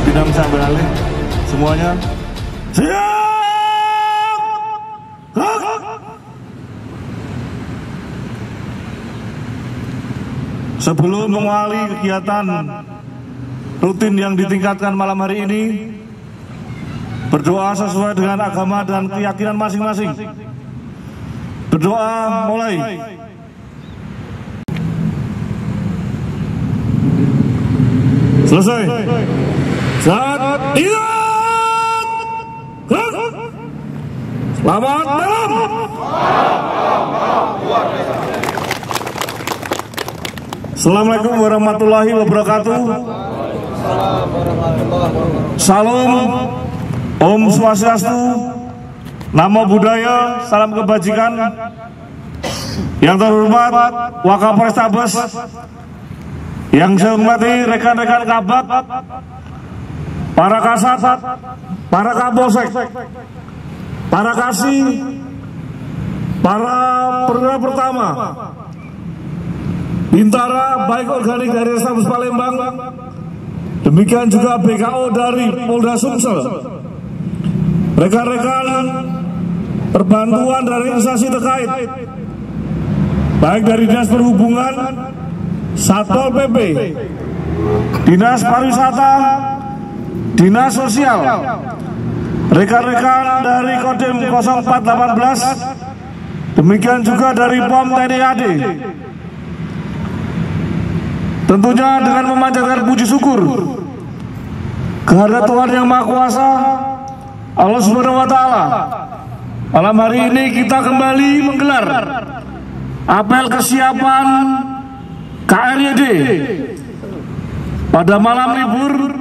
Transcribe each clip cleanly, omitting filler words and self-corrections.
Dipindah sambil alih semuanya. Siap. Sebelum mengawali kegiatan rutin yang ditingkatkan malam hari ini, berdoa sesuai dengan agama dan keyakinan masing-masing. Berdoa mulai. Selesai. Saat ingat. Selamat malam. Assalamualaikum warahmatullahi wabarakatuh. Salam, Om Swastiastu, Namo Buddhaya, salam kebajikan. Yang terhormat Wakapolres Tabes, yang saya hormati rekan-rekan Kabak, para Kasat, para Kapolsek, para Kasih, para perwira pertama, Bintara baik organik dari Tabes Palembang, demikian juga BKO dari Polda Sumsel, rekan-rekan perbantuan dari instansi terkait, baik dari Dinas Perhubungan, Satpol PP, Dinas Pariwisata, Dinas Sosial, rekan-rekan dari Kodim 0418, demikian juga dari POM TNI AD. Tentunya dengan memanjatkan puji syukur kehadirat Tuhan Yang Maha Kuasa, Allah Subhanahu wa Ta'ala, malam hari ini kita kembali menggelar apel kesiapan KRYD pada malam libur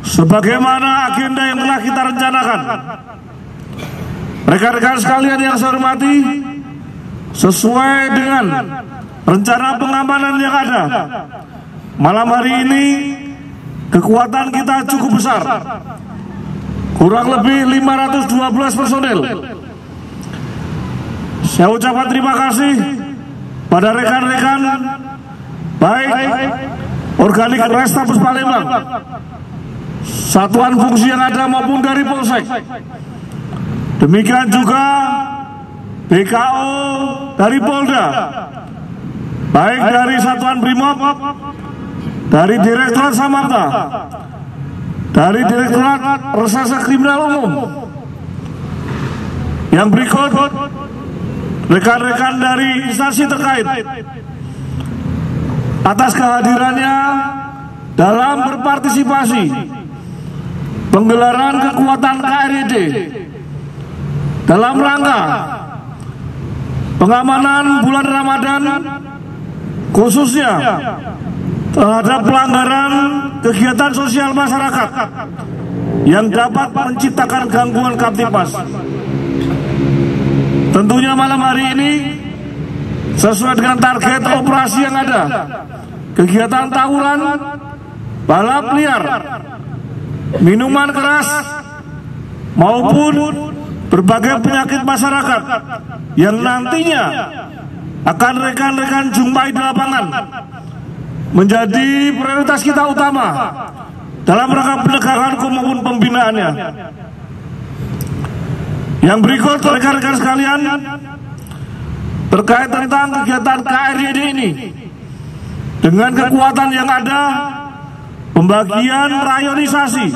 sebagaimana agenda yang telah kita rencanakan. Rekan-rekan sekalian yang saya hormati, sesuai dengan rencana pengamanan yang ada, malam hari ini kekuatan kita cukup besar, kurang lebih 512 personel. Saya ucapkan terima kasih pada rekan-rekan baik organik Restabes Palembang, satuan fungsi yang ada maupun dari Polsek, demikian juga BKO dari Polda, baik dari Satuan Brimob, dari Direktorat Samapta, dari Direktorat Reserse Kriminal Umum. Yang berikut rekan-rekan dari instansi terkait atas kehadirannya dalam berpartisipasi penggelaran kekuatan KRYD dalam rangka pengamanan bulan Ramadan, khususnya terhadap pelanggaran kegiatan sosial masyarakat yang dapat menciptakan gangguan Kamtibmas. Tentunya malam hari ini sesuai dengan target operasi yang ada, kegiatan tawuran, balap liar, minuman keras, maupun berbagai penyakit masyarakat yang nantinya akan rekan-rekan jumpai di lapangan menjadi prioritas kita utama dalam rangka penegakan hukum maupun pembinaannya. Yang berikut rekan-rekan sekalian, terkait tentang kegiatan KRYD ini, dengan kekuatan yang ada, pembagian rayonisasi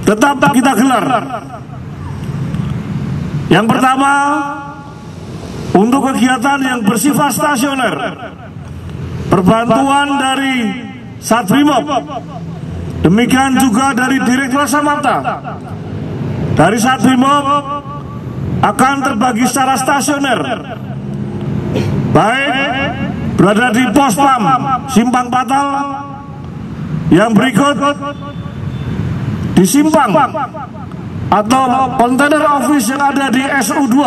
tetap kita gelar. Yang pertama, untuk kegiatan yang bersifat stasioner, perbantuan dari Satbrimob, demikian juga dari Direktorat Samapta, dari Satbrimob akan terbagi secara stasioner, baik berada di pos PAM Simpang Patal, yang berikut di Simpang atau kontainer office yang ada di SU2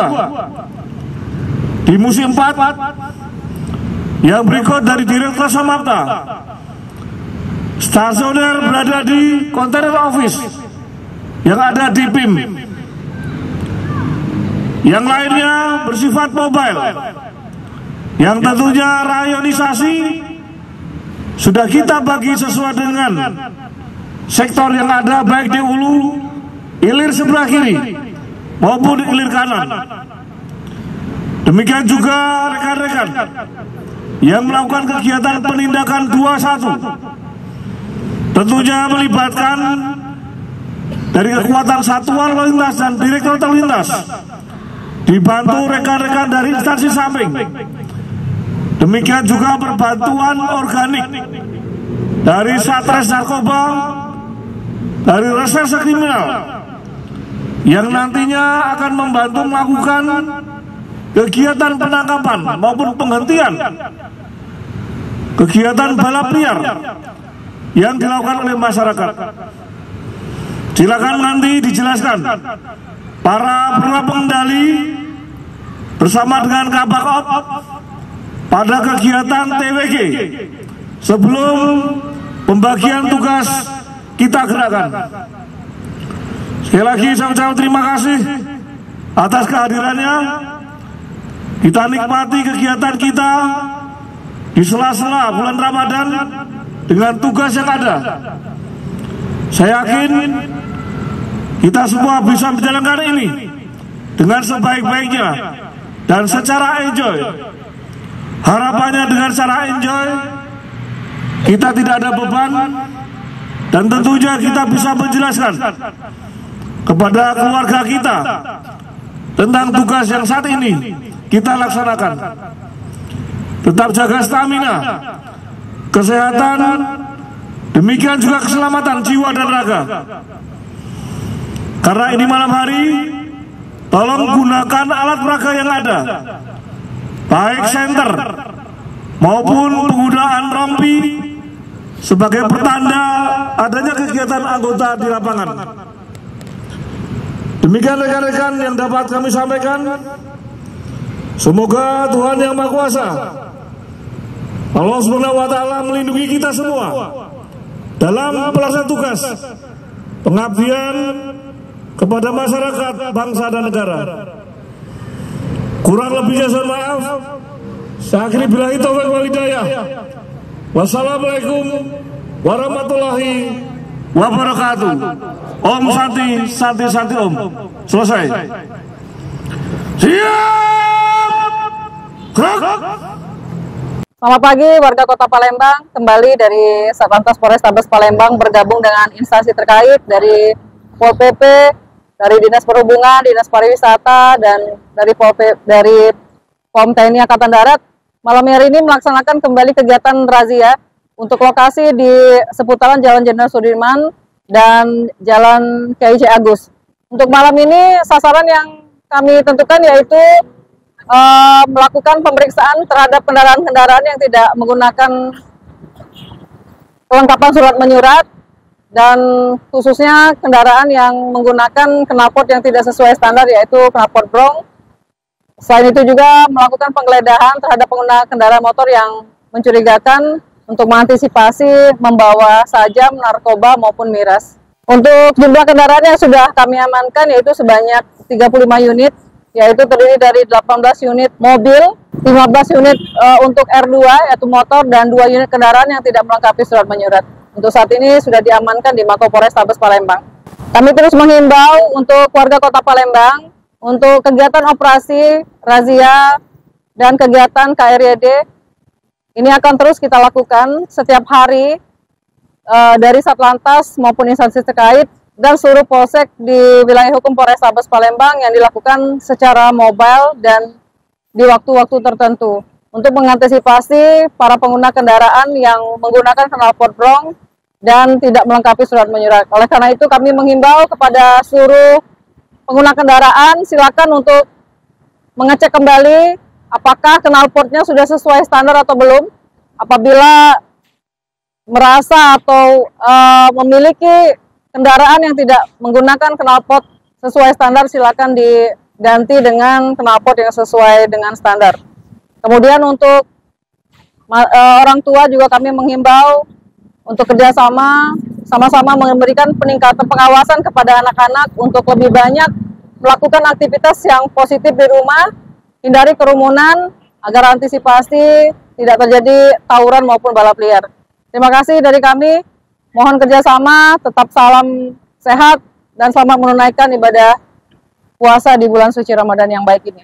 di Musim 4, yang berikut dari Direktorat Samapta stasioner berada di kontainer office yang ada di PIM, yang lainnya bersifat mobile, yang tentunya rayonisasi sudah kita bagi sesuai dengan sektor yang ada baik di hulu, hilir sebelah kiri maupun di hilir kanan. Demikian juga rekan-rekan yang melakukan kegiatan penindakan 21, tentunya melibatkan dari kekuatan satuan lalu lintas dan direktur lalu lintas, dibantu rekan-rekan dari instansi samping. Demikian juga perbantuan organik dari Satres Narkoba, dari Reserse Kriminal, yang nantinya akan membantu melakukan kegiatan penangkapan maupun penghentian kegiatan balap liar yang dilakukan oleh masyarakat. Silakan nanti dijelaskan para pengendali bersama dengan Kabakop pada kegiatan TWG sebelum pembagian tugas kita gerakan. Sekali lagi saya ucapkan terima kasih atas kehadirannya. Kita nikmati kegiatan kita di sela-sela bulan Ramadan dengan tugas yang ada. Saya yakin kita semua bisa menjalankan ini dengan sebaik-baiknya dan secara enjoy. Harapannya dengan cara enjoy, kita tidak ada beban, dan tentunya kita bisa menjelaskan kepada keluarga kita tentang tugas yang saat ini kita laksanakan. Tetap jaga stamina, kesehatan, demikian juga keselamatan jiwa dan raga. Karena ini malam hari, tolong gunakan alat peraga yang ada, baik senter maupun penggunaan rompi sebagai pertanda adanya kegiatan anggota di lapangan. Demikian rekan-rekan yang dapat kami sampaikan. Semoga Tuhan Yang Maha Kuasa, Allah Subhanahu wa Ta'ala, melindungi kita semua dalam pelaksanaan tugas pengabdian kepada masyarakat, bangsa dan negara. Kurang lebihnya saya maaf. Saya akhiri billahi taufiq wal hidayah. Wassalamualaikum warahmatullahi wabarakatuh. Om Santi, Santi, Santi Om. Selesai. Siap. Selamat pagi warga Kota Palembang. Kembali dari Satlantas Polrestabes Palembang bergabung dengan instansi terkait dari Pol PP, dari Dinas Perhubungan, Dinas Pariwisata, dan dari POM TNI Angkatan Darat. Malam hari ini melaksanakan kembali kegiatan razia untuk lokasi di seputaran Jalan Jenderal Sudirman dan Jalan Kiai Agus. Untuk malam ini sasaran yang kami tentukan yaitu melakukan pemeriksaan terhadap kendaraan-kendaraan yang tidak menggunakan kelengkapan surat menyurat, dan khususnya kendaraan yang menggunakan knalpot yang tidak sesuai standar, yaitu knalpot brong. Selain itu juga melakukan penggeledahan terhadap pengguna kendaraan motor yang mencurigakan untuk mengantisipasi membawa sajam, narkoba maupun miras. Untuk jumlah kendaraan yang sudah kami amankan yaitu sebanyak 35 unit, yaitu terdiri dari 18 unit mobil, 15 unit untuk R2 yaitu motor, dan 2 unit kendaraan yang tidak melengkapi surat menyurat. Untuk saat ini sudah diamankan di Mako Polrestabes Palembang. Kami terus menghimbau untuk warga Kota Palembang untuk kegiatan operasi, razia, dan kegiatan KRYD ini akan terus kita lakukan setiap hari dari Satlantas maupun instansi terkait dan seluruh polsek di wilayah hukum Polrestabes Palembang yang dilakukan secara mobile dan di waktu-waktu tertentu untuk mengantisipasi para pengguna kendaraan yang menggunakan knalpot brong dan tidak melengkapi surat menyurat. Oleh karena itu kami menghimbau kepada seluruh pengguna kendaraan, silakan untuk mengecek kembali apakah knalpotnya sudah sesuai standar atau belum. Apabila merasa atau memiliki kendaraan yang tidak menggunakan knalpot sesuai standar, silakan diganti dengan knalpot yang sesuai dengan standar. Kemudian untuk orang tua juga kami menghimbau untuk kerjasama, sama-sama memberikan peningkatan pengawasan kepada anak-anak untuk lebih banyak melakukan aktivitas yang positif di rumah, hindari kerumunan agar antisipasi tidak terjadi tawuran maupun balap liar. Terima kasih dari kami. Mohon kerjasama, tetap salam sehat, dan selamat menunaikan ibadah puasa di bulan suci Ramadan yang baik ini.